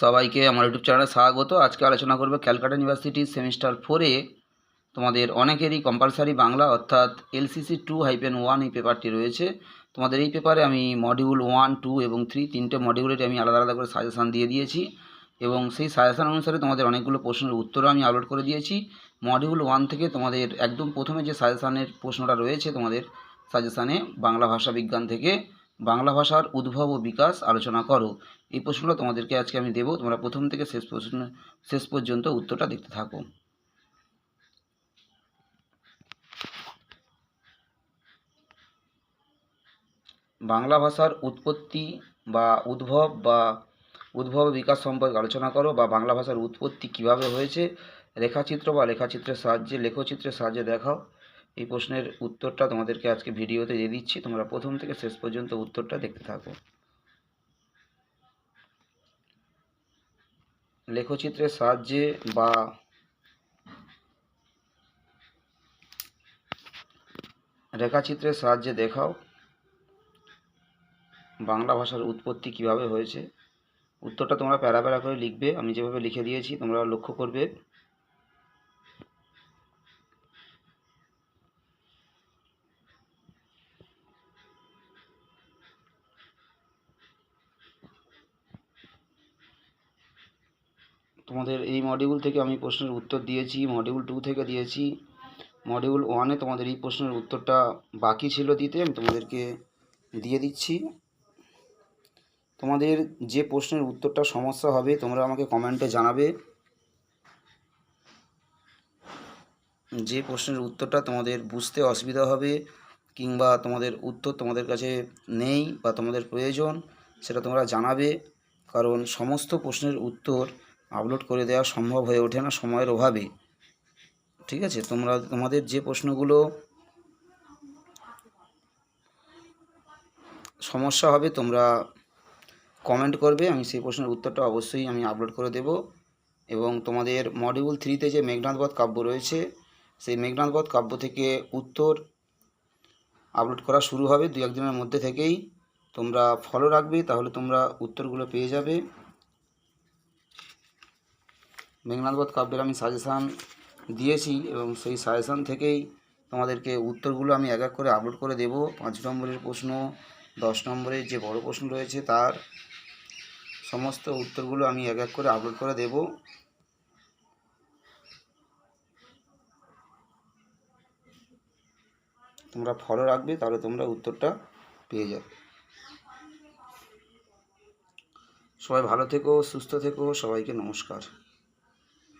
সবাইকে আমার ইউটিউব চ্যানেলে স্বাগত। আজকে আলোচনা করব ক্যালকাটা ইউনিভার্সিটি সেমিস্টার 4-এ তোমাদের অনেকেরই কম্পালসারি বাংলা অর্থাৎ LCC 2-1 এই পেপারটি রয়েছে। তোমাদের এই পেপারে আমি মডিউল 1, 2 এবং 3 তিনটে মডিউলের আমি আলাদা আলাদা করে সাজেশান দিয়ে দিয়েছি এবং সেই সাজেশান অনুসারে তোমাদের অনেকগুলো প্রশ্নের উত্তরও আমি আপলোড করে দিয়েছি। মডিউল 1 থেকে তোমাদের একদম প্রথমে যে সাজেশানের প্রশ্নটা রয়েছে তোমাদের সাজেশানে বাংলা ভাষা বিজ্ঞান থেকে বাংলা ভাষার উদ্ভব ও বিকাশ আলোচনা করো, এই প্রশ্নটা তোমাদেরকে আজকে আমি দেবো। তোমরা প্রথম থেকে শেষ পর্যন্ত উত্তরটা দেখতে থাকো। বাংলা ভাষার উৎপত্তি বা উদ্ভব বিকাশ সম্পর্কে আলোচনা করো, বা বাংলা ভাষার উৎপত্তি কিভাবে হয়েছে রেখাচিত্র বা লেখচিত্রের সাহায্যে দেখাও। এই প্রশ্নের উত্তরটা তোমাদেরকে আজকে ভিডিওতে দিয়ে দিচ্ছি, তোমরা প্রথম থেকে শেষ পর্যন্ত উত্তরটা দেখতে থাকো। লেখচিত্রের সাহায্যে বা রেখাচিত্রের সাহায্যে দেখাও বাংলা ভাষার উৎপত্তি কিভাবে হয়েছে। উত্তরটা তোমরা প্যারা প্যারা করে লিখবে, আমি যেভাবে লিখে দিয়েছি তোমরা লক্ষ্য করবে। তোমাদের এই মডিউল থেকে আমি প্রশ্নের উত্তর দিয়েছি, মডিউল 2 থেকে দিয়েছি, মডিউল 1-এ তোমাদের এই প্রশ্নের উত্তরটা বাকি ছিল দিতে, আমি তোমাদেরকে দিয়ে দিচ্ছি। তোমাদের যে প্রশ্নের উত্তরটা সমস্যা হবে তোমরা আমাকে কমেন্টে জানাবে। যে প্রশ্নের উত্তরটা তোমাদের বুঝতে অসুবিধা হবে কিংবা তোমাদের উত্তর তোমাদের কাছে নেই বা তোমাদের প্রয়োজন, সেটা তোমরা জানাবে। কারণ সমস্ত প্রশ্নের উত্তর আপলোড করে দেওয়া সম্ভব হয়ে ওঠে না সময়ের অভাবে। ঠিক আছে, তোমাদের যে প্রশ্নগুলো সমস্যা হবে তোমরা কমেন্ট করবে, আমি সেই প্রশ্নের উত্তরটা অবশ্যই আমি আপলোড করে দেব। এবং তোমাদের মডিউল 3-তে যে মেঘনাদ বধ কাব্য রয়েছে, সেই মেঘনাদ বধ কাব্য থেকে উত্তর আপলোড করা শুরু হবে 2-1 দিনের মধ্যে থেকেই। তোমরা ফলো রাখবে, তাহলে তোমরা উত্তরগুলো পেয়ে যাবে। মেঘনাদ বধ কাব্যের আমি সাজেশান দিয়েছি এবং সেই সাজেশান থেকেই তোমাদেরকে উত্তরগুলো আমি এক এক করে আপলোড করে দেব। 5 নম্বরের প্রশ্ন, 10 নম্বরের যে বড় প্রশ্ন রয়েছে তার সমস্ত উত্তরগুলো আমি এক এক করে আপলোড করে দেব। তোমরা ফলো রাখবে, তাহলে তোমরা উত্তরটা পেয়ে যাবে। সবাই ভালো থেকো, সুস্থ থেকো, সবাইকে নমস্কার।